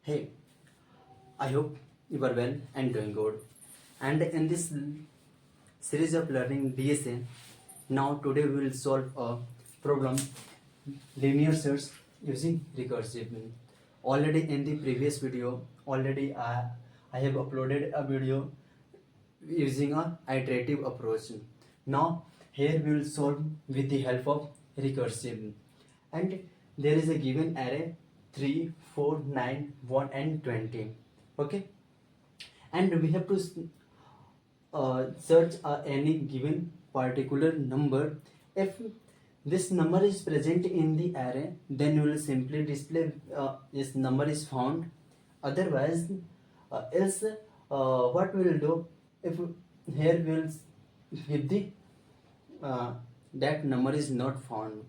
Hey, I hope you are well and doing good. And in this series of learning DSA, now today we will solve a problem linear search using recursive. Already in the previous video, I have uploaded a video using a iterative approach. Now here we will solve with the help of recursive, and there is a given array 3, 4, 9, 1 and 20. Okay, and we have to search any given particular number. If this number is present in the array, then we will simply display this number is found. Otherwise, else what we will do, if here we will give the that number is not found.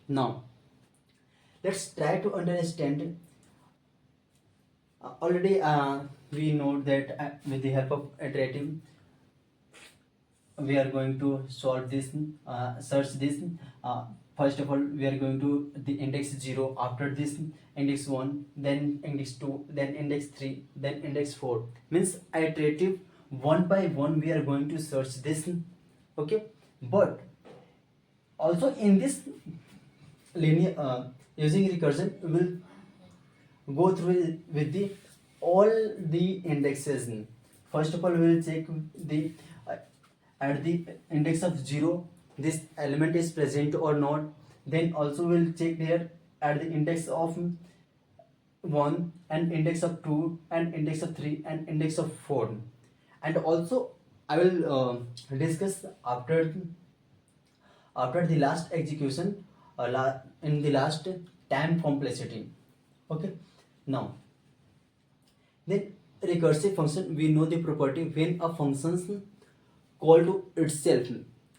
Now let's try to understand. Already we know that with the help of iterative we are going to solve this, search this. First of all, we are going to the index 0, after this index 1, then index 2, then index 3, then index 4. Means iterative, one by one we are going to search this. Okay, but also in this linear using recursion we will go through with the all the indexes. First of all, we will check the at the index of 0 this element is present or not. Then also we will check there at the index of 1 and index of 2 and index of 3 and index of 4. And also I will discuss after the last execution in the last time complexity. Okay, now then recursive function, we know the property when a function call to itself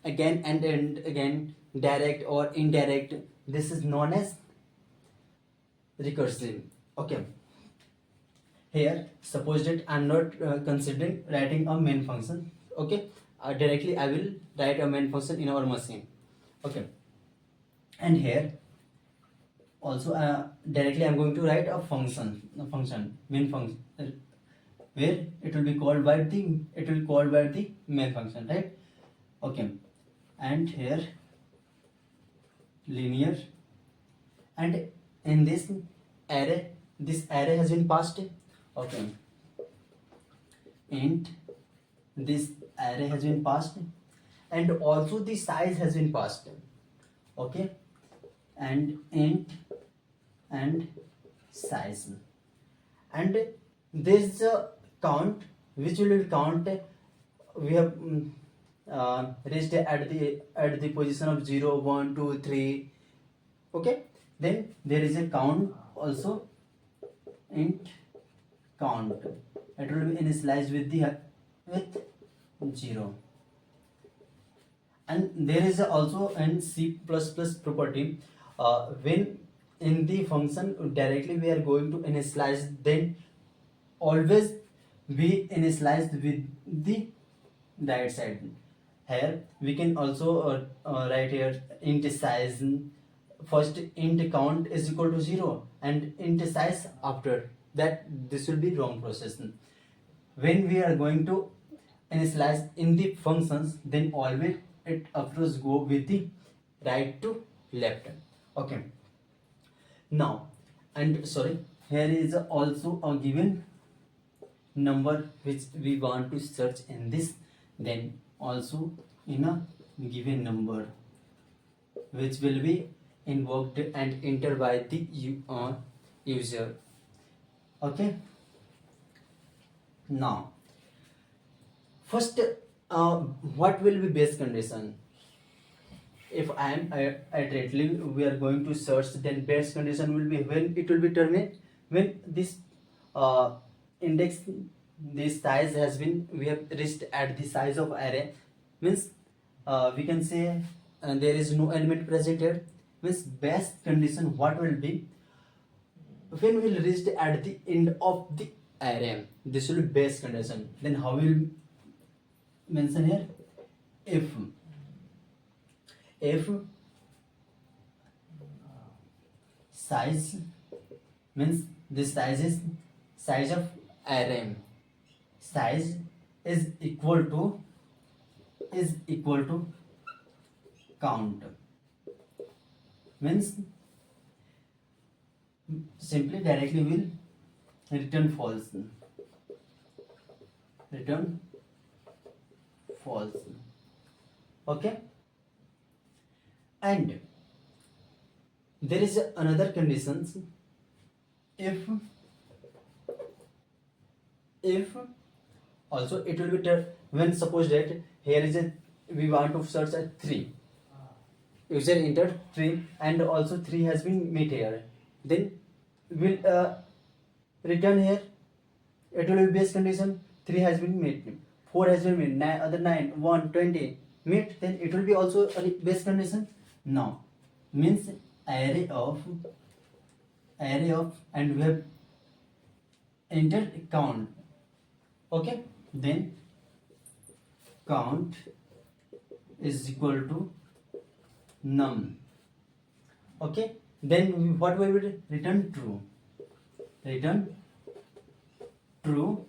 again and again, direct or indirect, this is known as recursive. Okay, here suppose that I'm not considering writing a main function. Okay, directly I will write a main function in our machine. Okay, and here also directly I'm going to write a function main function, where it will be called by the main function, right? Okay, and here linear, and in this array has been passed. Okay, int this array has been passed, and also the size has been passed. Okay, and int and size, and there is a count which will count. We have reached at the position of 0, 1, 2, 3. Okay, then there is a count also, int count, it will be initialized with 0. And there is also an C++ property, when in the function directly we are going to initialize, then always be initialized with the right side. Here we can also write here int size. First int count is equal to 0 and int size after that. This will be wrong process. When we are going to initialize in the functions, then always it approach go with the right to left. Okay, now and sorry, here is also a given number which we want to search in this, then also in a given number which will be invoked and entered by the user. Okay, now first what will be base condition? If I am iteratively we are going to search, then base condition will be when it will be terminated when this index, this size has been, we have reached at the size of array. Means we can say there is no element present here. Means base condition what will be when we will reach at the end of the array, this will be base condition. Then how will mention here, if size means this size is size of array, size is equal to count, means simply directly will return false, okay. And there is another conditions. If also it will be when suppose that here is a we want to search a 3, user entered 3 and also 3 has been met here, then will return here, it will be base condition 3 has been met, 4 has been met, 9 other 9 1 20 met, then it will be also a base condition. Now means array of and we have entered count, okay, then count is equal to num, okay, then what we will return? True,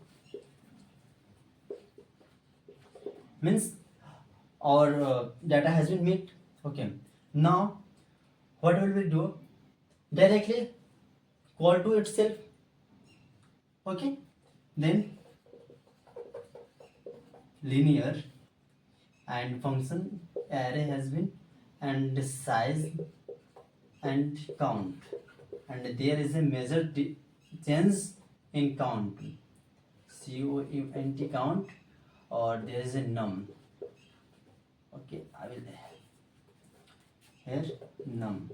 means our data has been met, okay. Now what will we do? Directly call to itself, okay, then linear and function array has been and size and count, and there is a major change in count, count, or there is a num, okay, I will here num.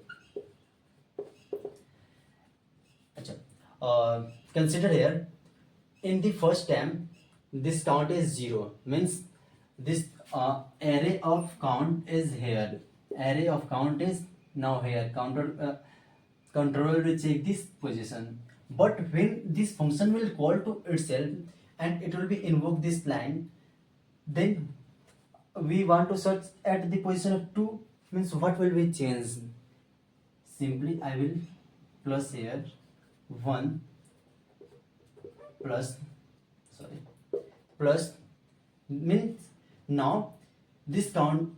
Consider here in the first term this count is 0, means this array of count is here, array of count is now here, controller will check this position, but when this function will call to itself and it will be invoke this line, then we want to search at the position of 2, means what will we change? Simply I will plus here 1 plus means now this count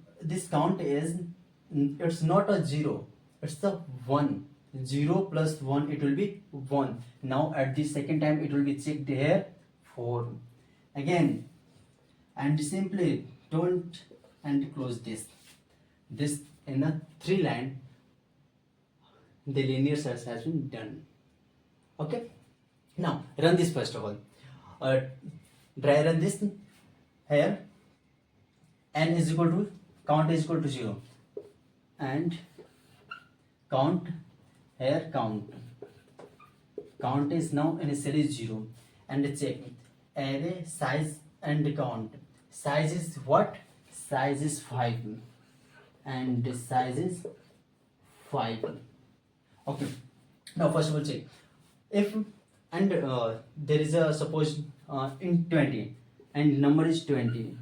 is, it's not a 0, it's a 1, 0 plus 1 it will be 1. Now at the second time it will be checked here 4 again, and simply don't and close this in a 3 line the linear search has been done, okay. Now run this first of all, try run this here, n is equal to count is equal to 0 and count here, count is now initially 0, and check array size and count, size is what? Size is 5 and size is 5, okay. Now first of all check if and there is a suppose in 20 and number is 20,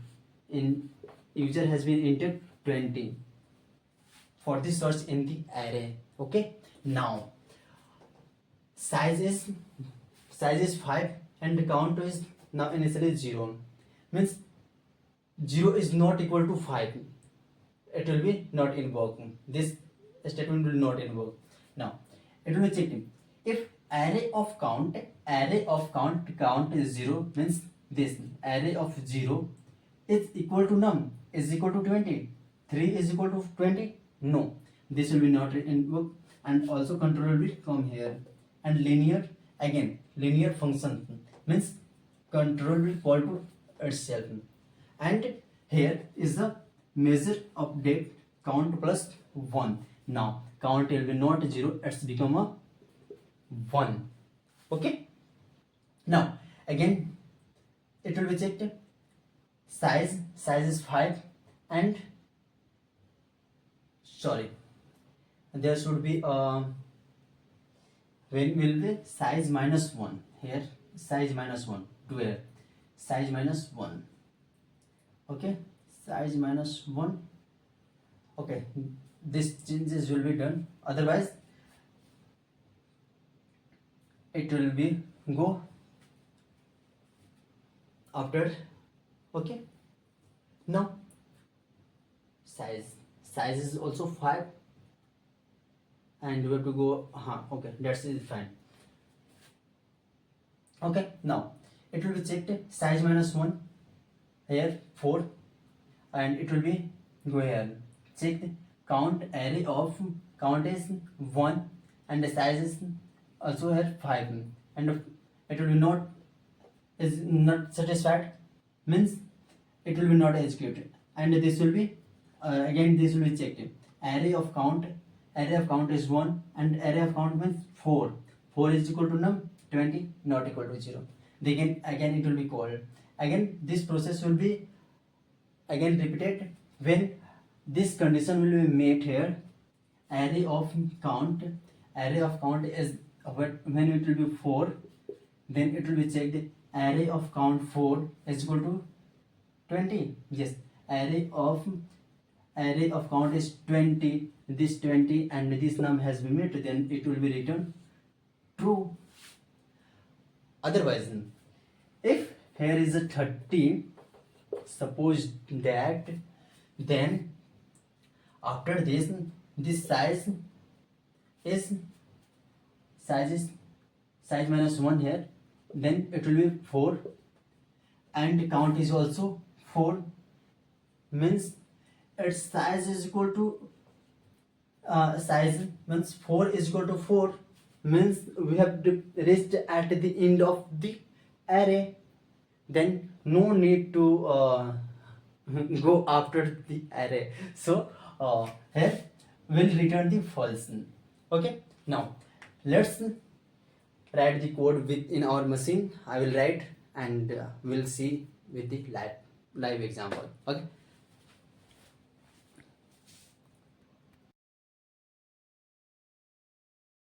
in user has been entered 20 for this search in the array, okay. Now size is 5 and count is now initially 0, means 0 is not equal to 5, it will be not invoked, this statement will not invoke. Now it will be checked if array of count is 0, means this array of 0 is equal to num is equal to 20, 3 is equal to 20, no, this will be not invoked, and also control will come here, and linear again, linear function means control will call to itself, and here is the measure update count plus 1. Now count will be not 0, it's become a 1, okay. Now again it will be checked size is 5 and there should be when will be size minus 1 here, size minus 1 to where size minus 1, okay, size minus 1, okay, this changes will be done, otherwise it will be go after, okay. Now size is also 5, and we have to go, okay, that's it, fine. Okay, now it will be checked size minus 1, here 4, and it will be go here, check the count, array of count is 1, and the size is also here 5, and it will be not, is not satisfied, means it will be not executed, and this will be again this will be checked, array of count is 1, and array of count means 4 is equal to num 20 not equal to 0. Again it will be called, again this process will be again repeated when this condition will be met here, array of count is when it will be 4, then it will be checked, array of count 4 is equal to 20. Yes, array of count is 20, this 20 and this num has been met, then it will be returned true. Otherwise, if here is a 30, suppose that, then after this size is minus 1 here, then it will be 4, and count is also 4, means its size is equal to size means 4 is equal to 4, means we have reached at the end of the array, then no need to go after the array, so here will return the false. Okay, now let's write the code within our machine. I will write, and we'll see with the live example. Okay.